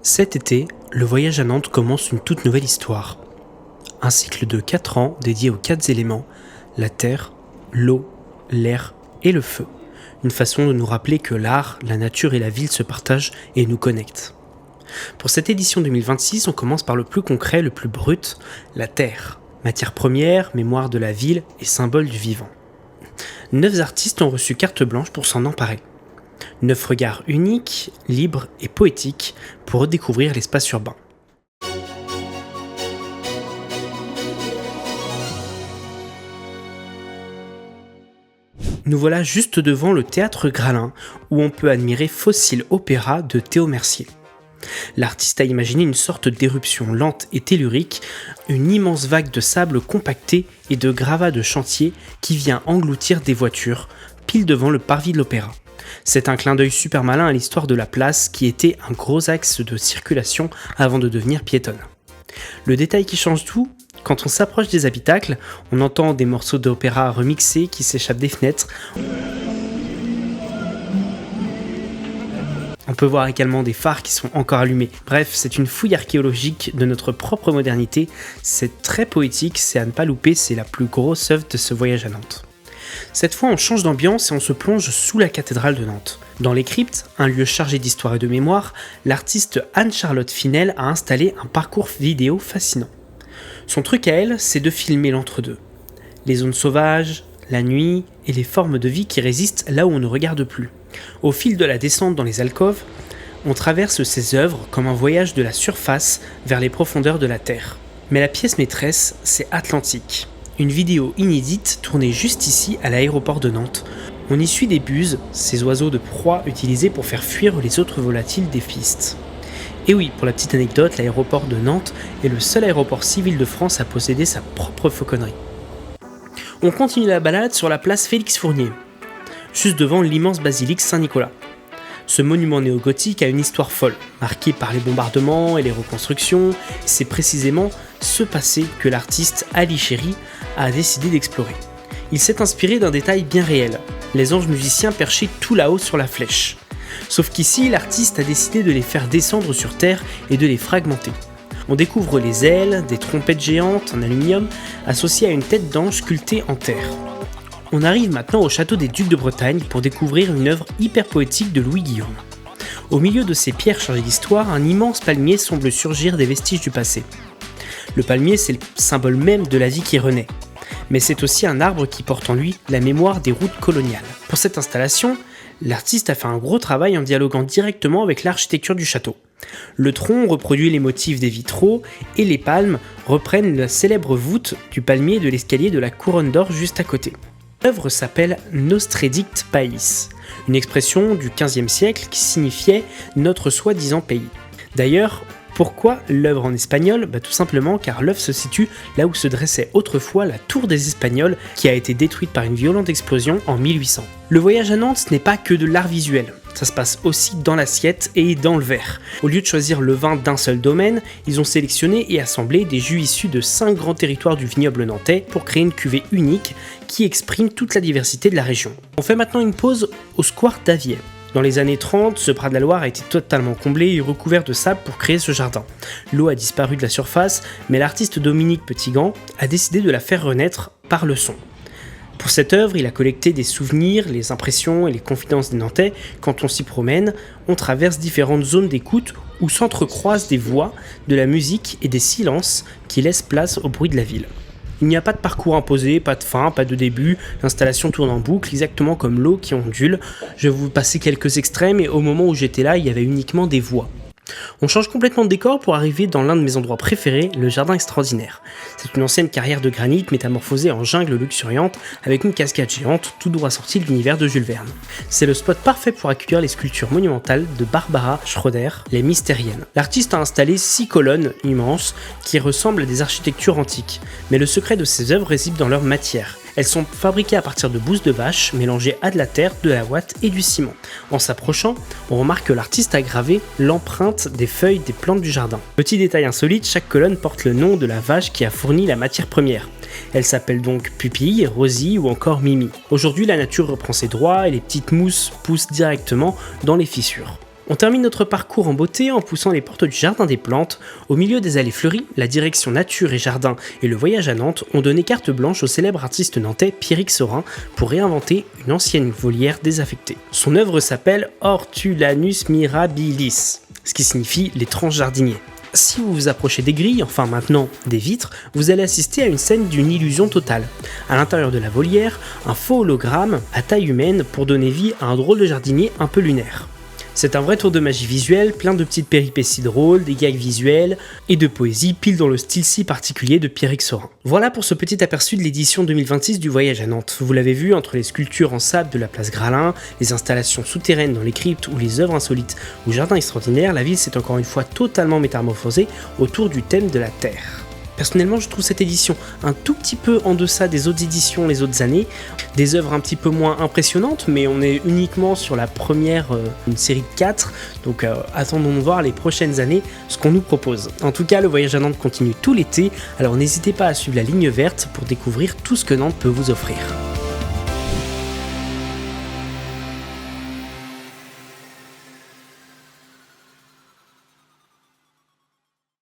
Cet été, le voyage à Nantes commence une toute nouvelle histoire. Un cycle de 4 ans dédié aux 4 éléments, la terre, l'eau, l'air et le feu. Une façon de nous rappeler que l'art, la nature et la ville se partagent et nous connectent. Pour cette édition 2026, on commence par le plus concret, le plus brut, la terre. Matière première, mémoire de la ville et symbole du vivant. 9 artistes ont reçu carte blanche pour s'en emparer. 9 regards uniques, libres et poétiques pour redécouvrir l'espace urbain. Nous voilà juste devant le théâtre Gralin, où on peut admirer Fossile Opéra de Théo Mercier. L'artiste a imaginé une sorte d'éruption lente et tellurique, une immense vague de sable compacté et de gravats de chantier qui vient engloutir des voitures, pile devant le parvis de l'opéra. C'est un clin d'œil super malin à l'histoire de la place qui était un gros axe de circulation avant de devenir piétonne. Le détail qui change tout, quand on s'approche des habitacles, on entend des morceaux d'opéra remixés qui s'échappent des fenêtres. On peut voir également des phares qui sont encore allumés. Bref, c'est une fouille archéologique de notre propre modernité. C'est très poétique, c'est à ne pas louper, c'est la plus grosse œuvre de ce voyage à Nantes. Cette fois, on change d'ambiance et on se plonge sous la cathédrale de Nantes. Dans les cryptes, un lieu chargé d'histoire et de mémoire, l'artiste Anne-Charlotte Finel a installé un parcours vidéo fascinant. Son truc à elle, c'est de filmer l'entre-deux. Les zones sauvages, la nuit et les formes de vie qui résistent là où on ne regarde plus. Au fil de la descente dans les alcôves, on traverse ses œuvres comme un voyage de la surface vers les profondeurs de la Terre. Mais la pièce maîtresse, c'est Atlantique. Une vidéo inédite tournée juste ici à l'aéroport de Nantes. On y suit des buses, ces oiseaux de proie utilisés pour faire fuir les autres volatiles des pistes. Et oui, pour la petite anecdote, l'aéroport de Nantes est le seul aéroport civil de France à posséder sa propre fauconnerie. On continue la balade sur la place Félix-Fournier, juste devant l'immense basilique Saint-Nicolas. Ce monument néo-gothique a une histoire folle, marquée par les bombardements et les reconstructions, et c'est précisément ce passé que l'artiste Ali Chéri a décidé d'explorer. Il s'est inspiré d'un détail bien réel, les anges musiciens perchés tout là-haut sur la flèche. Sauf qu'ici, l'artiste a décidé de les faire descendre sur terre et de les fragmenter. On découvre les ailes, des trompettes géantes en aluminium, associées à une tête d'ange sculptée en terre. On arrive maintenant au château des Ducs de Bretagne pour découvrir une œuvre hyper poétique de Louis Guillaume. Au milieu de ces pierres chargées d'histoire, un immense palmier semble surgir des vestiges du passé. Le palmier, c'est le symbole même de la vie qui renaît. Mais c'est aussi un arbre qui porte en lui la mémoire des routes coloniales. Pour cette installation, l'artiste a fait un gros travail en dialoguant directement avec l'architecture du château. Le tronc reproduit les motifs des vitraux et les palmes reprennent la célèbre voûte du palmier de l'escalier de la couronne d'or juste à côté. L'œuvre s'appelle Nostredict País, une expression du XVe siècle qui signifiait notre soi-disant pays. D'ailleurs, pourquoi l'œuvre en espagnol ? Tout simplement car l'œuvre se situe là où se dressait autrefois la tour des Espagnols qui a été détruite par une violente explosion en 1800. Le voyage à Nantes, ce n'est pas que de l'art visuel, ça se passe aussi dans l'assiette et dans le verre. Au lieu de choisir le vin d'un seul domaine, ils ont sélectionné et assemblé des jus issus de 5 grands territoires du vignoble nantais pour créer une cuvée unique qui exprime toute la diversité de la région. On fait maintenant une pause au square d'Avier. Dans les années 30, ce bras de la Loire a été totalement comblé et recouvert de sable pour créer ce jardin. L'eau a disparu de la surface, mais l'artiste Dominique Petitgand a décidé de la faire renaître par le son. Pour cette œuvre, il a collecté des souvenirs, les impressions et les confidences des Nantais. Quand on s'y promène, on traverse différentes zones d'écoute où s'entrecroisent des voix, de la musique et des silences qui laissent place au bruit de la ville. Il n'y a pas de parcours imposé, pas de fin, pas de début, l'installation tourne en boucle, exactement comme l'eau qui ondule. Je vais vous passer quelques extraits, mais au moment où j'étais là, il y avait uniquement des voix. On change complètement de décor pour arriver dans l'un de mes endroits préférés, le jardin extraordinaire. C'est une ancienne carrière de granit métamorphosée en jungle luxuriante avec une cascade géante tout droit sortie de l'univers de Jules Verne. C'est le spot parfait pour accueillir les sculptures monumentales de Barbara Schroeder, les Mystériennes. L'artiste a installé 6 colonnes immenses qui ressemblent à des architectures antiques, mais le secret de ces œuvres réside dans leur matière. Elles sont fabriquées à partir de bousses de vache mélangées à de la terre, de la ouate et du ciment. En s'approchant, on remarque que l'artiste a gravé l'empreinte des feuilles des plantes du jardin. Petit détail insolite, chaque colonne porte le nom de la vache qui a fourni la matière première. Elle s'appelle donc Pupille, Rosie ou encore Mimi. Aujourd'hui, la nature reprend ses droits et les petites mousses poussent directement dans les fissures. On termine notre parcours en beauté en poussant les portes du jardin des plantes. Au milieu des allées fleuries, la direction nature et jardin et le voyage à Nantes ont donné carte blanche au célèbre artiste nantais Pierrick Saurin pour réinventer une ancienne volière désaffectée. Son œuvre s'appelle Hortulanus mirabilis, ce qui signifie l'étrange jardinier. Si vous vous approchez des grilles, enfin maintenant des vitres, vous allez assister à une scène d'une illusion totale. À l'intérieur de la volière, un faux hologramme à taille humaine pour donner vie à un drôle de jardinier un peu lunaire. C'est un vrai tour de magie visuelle, plein de petites péripéties drôles, des gags visuels et de poésie pile dans le style si particulier de Pierrick Saurin. Voilà pour ce petit aperçu de l'édition 2026 du Voyage à Nantes. Vous l'avez vu, entre les sculptures en sable de la place Gralin, les installations souterraines dans les cryptes ou les œuvres insolites ou jardins extraordinaires, la ville s'est encore une fois totalement métamorphosée autour du thème de la Terre. Personnellement, je trouve cette édition un tout petit peu en deçà des autres éditions les autres années, des œuvres un petit peu moins impressionnantes, mais on est uniquement sur la première, une série de 4, donc attendons de voir les prochaines années ce qu'on nous propose. En tout cas, le voyage à Nantes continue tout l'été, alors n'hésitez pas à suivre la ligne verte pour découvrir tout ce que Nantes peut vous offrir.